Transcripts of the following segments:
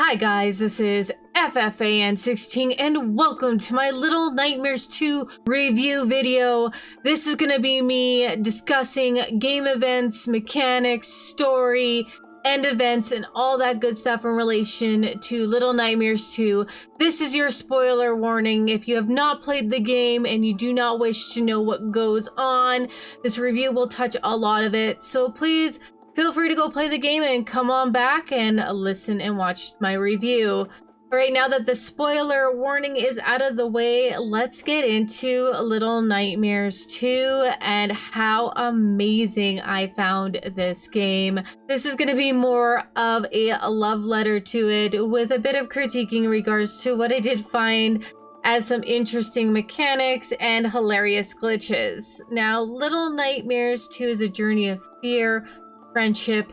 Hi guys, this is FFAN 16 and welcome to my Little Nightmares 2 review video. This is gonna be me discussing game events, mechanics, story, end events, and all that good stuff in relation to Little Nightmares 2. This is your spoiler warning. If you have not played the game and you do not wish to know what goes on, this review will touch a lot of it, so please feel free to go play the game and come on back and listen and watch my review. All right, now that the spoiler warning is out of the way, let's get into Little Nightmares 2 and how amazing I found this game. This is going to be more of a love letter to it with a bit of critiquing in regards to what I did find as some interesting mechanics and hilarious glitches. Now, Little Nightmares 2 is a journey of fear, friendship,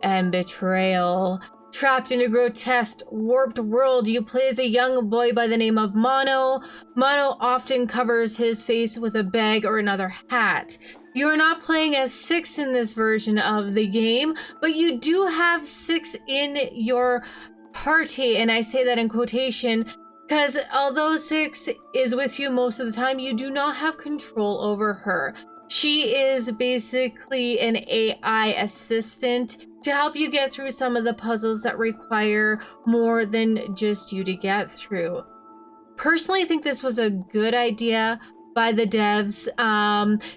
and betrayal. Trapped in a grotesque, warped world, you play as a young boy by the name of Mono. Mono often covers his face with a bag or another hat. You are not playing as Six in this version of the game, but you do have Six in your party, and I say that in quotation because although Six is with you most of the time, you do not have control over her. She is basically an AI assistant to help you get through some of the puzzles that require more than just you to get through. Personally, I think this was a good idea by the devs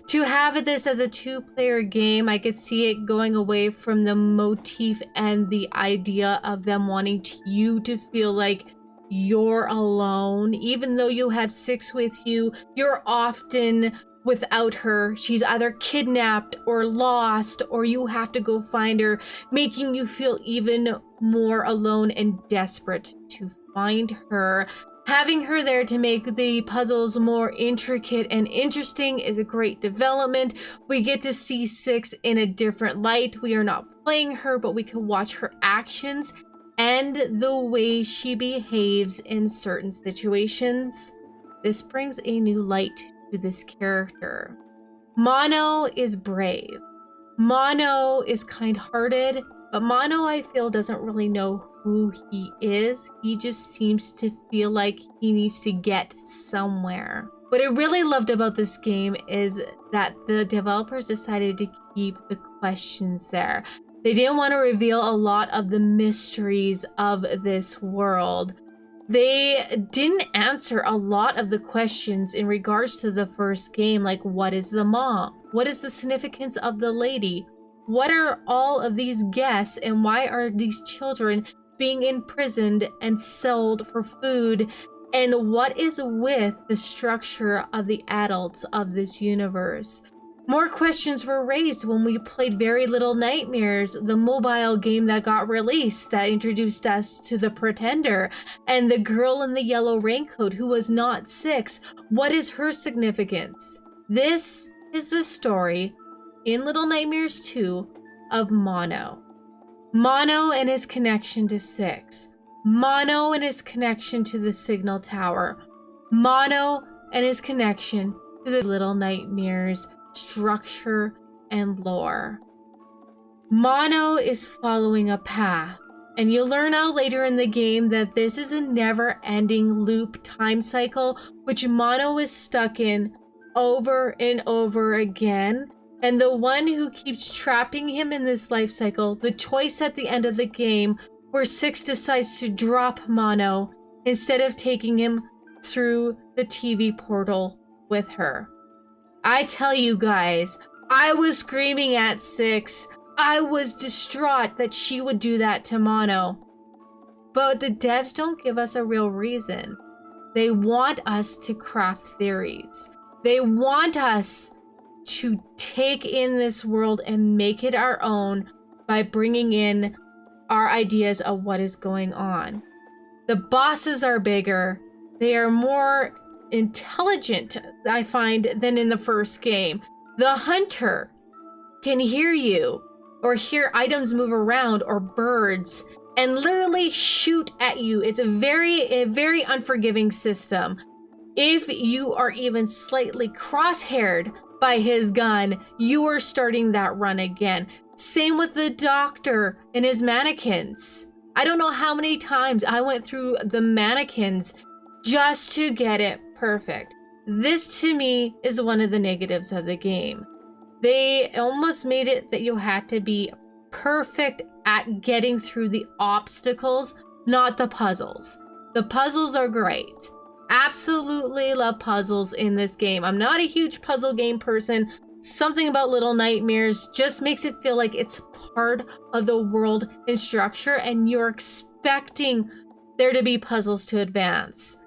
to have this as a two-player game. I could see it going away from the motif and the idea of them wanting you to feel like you're alone. Even though you have Six with you, you're often without her. She's either kidnapped or lost, or you have to go find her, making you feel even more alone and desperate to find her. Having her there to make the puzzles more intricate and interesting is a great development. We get to see Six in a different light. We are not playing her, but we can watch her actions and the way she behaves in certain situations. This brings a new light to this character. Mono is brave. Mono is kind-hearted, but Mono, I feel, doesn't really know who he is. He just seems to feel like he needs to get somewhere. What I really loved about this game is that the developers decided to keep the questions there. They didn't want to reveal a lot of the mysteries of this world. They didn't answer a lot of the questions in regards to the first game, like what is the mom? What is the significance of the lady? What are all of these guests and why are these children being imprisoned and sold for food? And what is with the structure of the adults of this universe? More questions were raised when we played Very Little Nightmares, the mobile game that got released that introduced us to the Pretender and the girl in the yellow raincoat who was not Six. What is her significance? This is the story in Little Nightmares 2 of Mono. Mono and his connection to Six. Mono and his connection to the signal tower. Mono and his connection to the Little Nightmares structure and lore. Mono is following a path, and you'll learn out later in the game that this is a never-ending loop time cycle which Mono is stuck in over and over again. And the one who keeps trapping him in this life cycle, the choice at the end of the game where Six decides to drop Mono instead of taking him through the TV portal with her. I tell you guys, I was screaming at Six. I was distraught that she would do that to Mono. But the devs don't give us a real reason. They want us to craft theories. They want us to take in this world and make it our own by bringing in our ideas of what is going on. The bosses are bigger. They are more intelligent, I find, than in the first game. The hunter can hear you or hear items move around or birds and literally shoot at you. It's a very unforgiving system. If you are even slightly crosshaired by his gun, you are starting that run again. Same with the doctor and his mannequins. I don't know how many times I went through the mannequins just to get it perfect. This to me is one of the negatives of the game. They almost made it that you had to be perfect at getting through the obstacles, not the puzzles. The puzzles are great. Absolutely love puzzles in this game. I'm not a huge puzzle game person. Something about Little Nightmares just makes it feel like it's part of the world and structure, and you're expecting there to be puzzles to advance.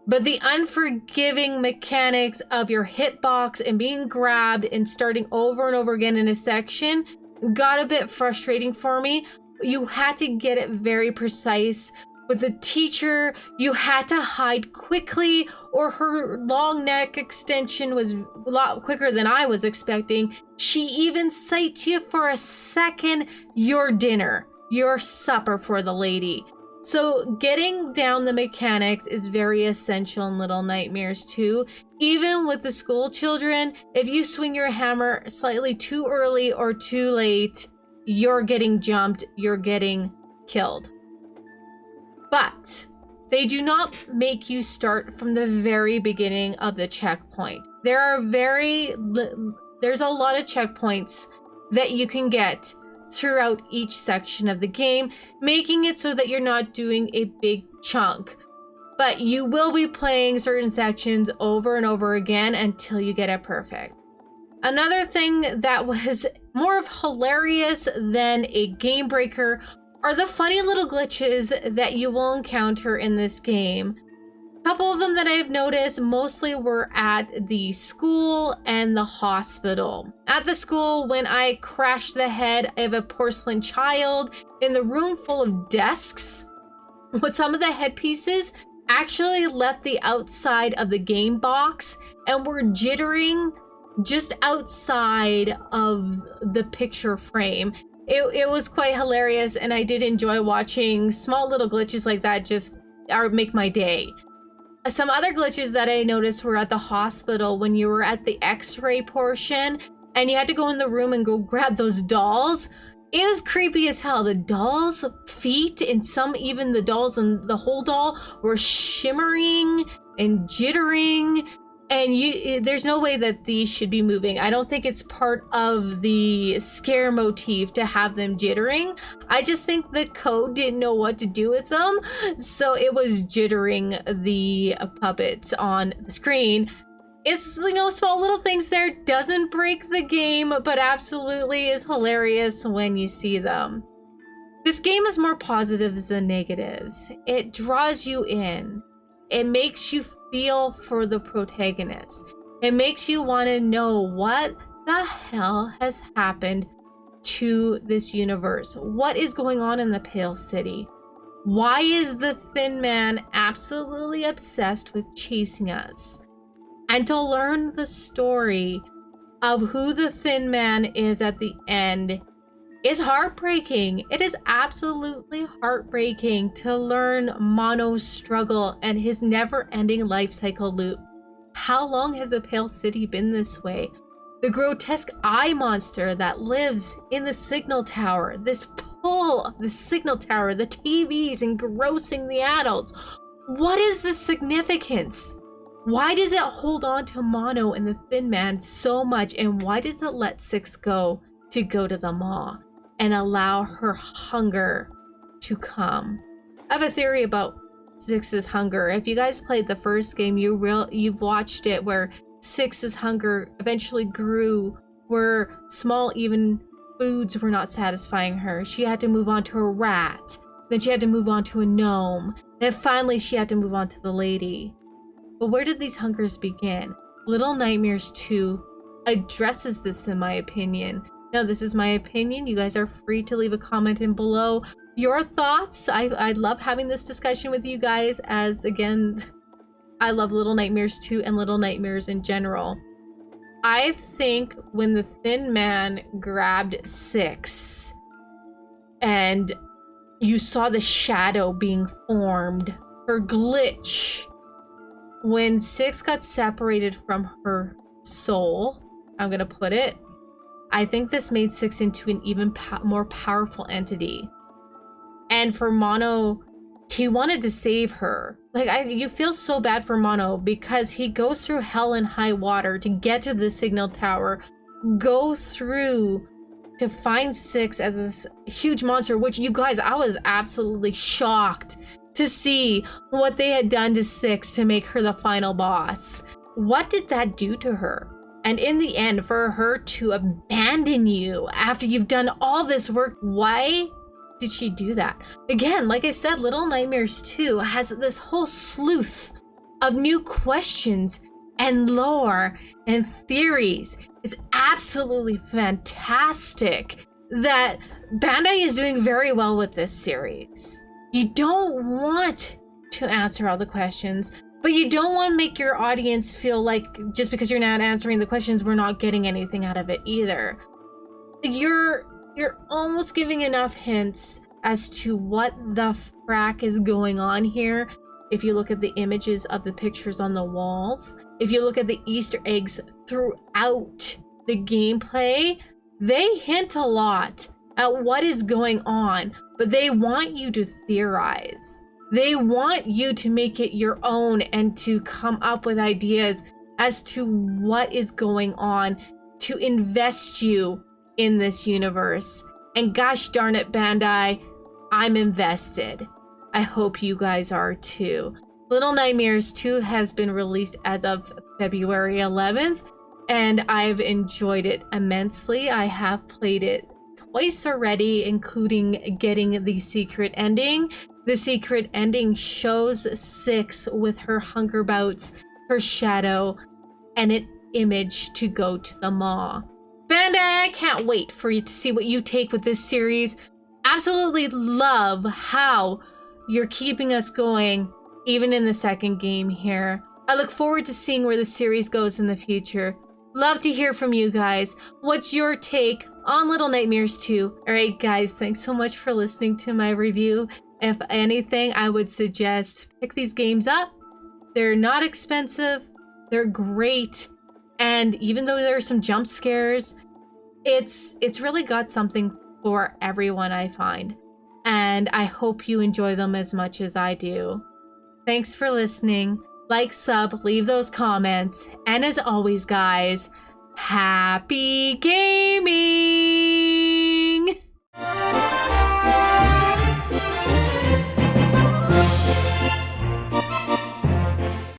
But the unforgiving mechanics of your hitbox and being grabbed and starting over and over again in a section got a bit frustrating for me. You had to get it very precise. With the teacher, you had to hide quickly, or her long neck extension was a lot quicker than I was expecting. She even cites you for a second, your dinner, your supper for the lady. So getting down the mechanics is very essential in Little Nightmares 2. Even with the school children, if you swing your hammer slightly too early or too late, you're getting jumped, you're getting killed. But they do not make you start from the very beginning of the checkpoint. There's a lot of checkpoints that you can get throughout each section of the game, making it so that you're not doing a big chunk. But you will be playing certain sections over and over again until you get it perfect. Another thing that was more of hilarious than a game breaker are the funny little glitches that you will encounter in this game. A couple of them that I've noticed mostly were at the school and the hospital. At the school, when I crashed the head of a porcelain child in the room full of desks, with some of the headpieces actually left the outside of the game box and were jittering just outside of the picture frame. It was quite hilarious, and I did enjoy watching small little glitches like that just make my day. Some other glitches that I noticed were at the hospital when you were at the x-ray portion and you had to go in the room and go grab those dolls. It was creepy as hell. The dolls' feet and some even the dolls and the whole doll were shimmering and jittering. And there's no way that these should be moving. I don't think it's part of the scare motif to have them jittering. I just think the code didn't know what to do with them, so it was jittering the puppets on the screen. It's, small little things there. Doesn't break the game, but absolutely is hilarious when you see them. This game is more positives than negatives. It draws you in. It makes you feel for the protagonist. It makes you want to know what the hell has happened to this universe. What is going on in the Pale City? Why is the Thin Man absolutely obsessed with chasing us? And to learn the story of who the Thin Man is at the end is heartbreaking. It is absolutely heartbreaking to learn Mono's struggle and his never-ending life cycle loop. How long has the Pale City been this way? The grotesque eye monster that lives in the signal tower, this pull of the signal tower, the TVs engrossing the adults. What is the significance? Why does it hold on to Mono and the Thin Man so much, and why does it let Six go to the maw and allow her hunger to come? I have a theory about Six's hunger. If you guys played the first game, you've watched it where Six's hunger eventually grew, where small even foods were not satisfying her. She had to move on to a rat, then she had to move on to a gnome, and finally she had to move on to the lady. But where did these hungers begin? Little Nightmares 2 addresses this, in my opinion. Now, this is my opinion. You guys are free to leave a comment in below your thoughts. I love having this discussion with you guys, as again, I love Little Nightmares 2 and Little Nightmares in general. I think when the Thin Man grabbed Six and you saw the shadow being formed, her glitch, when Six got separated from her soul, I'm gonna put it, I think this made Six into an even more powerful entity. And for Mono, he wanted to save her. Like, you feel so bad for Mono because he goes through hell and high water to get to the signal tower, go through to find Six as this huge monster, which you guys, I was absolutely shocked to see what they had done to Six to make her the final boss. What did that do to her? And in the end, for her to abandon you after you've done all this work, why did she do that? Again, like I said, Little Nightmares 2 has this whole sleuth of new questions and lore and theories. It's absolutely fantastic that Bandai is doing very well with this series. You don't want to answer all the questions, but you don't want to make your audience feel like just because you're not answering the questions, we're not getting anything out of it either. You're almost giving enough hints as to what the frack is going on here. If you look at the images of the pictures on the walls, if you look at the Easter eggs throughout the gameplay, they hint a lot at what is going on, but they want you to theorize. They want you to make it your own and to come up with ideas as to what is going on, to invest you in this universe. And gosh darn it, Bandai, I'm invested. I hope you guys are too. Little Nightmares 2 has been released as of February 11th, and I've enjoyed it immensely. I have played it twice already, including getting the secret ending. The secret ending shows Six with her hunger bouts, her shadow, and an image to go to the maw. Bandai, I can't wait for you to see what you take with this series. Absolutely love how you're keeping us going, even in the second game here. I look forward to seeing where the series goes in the future. Love to hear from you guys. What's your take on Little Nightmares 2? Alright guys, thanks so much for listening to my review. If anything, I would suggest pick these games up. They're not expensive, they're great, and even though there are some jump scares, it's really got something for everyone, I find. And I hope you enjoy them as much as I do. Thanks for listening. Like, sub, leave those comments. And as always, guys, happy gaming!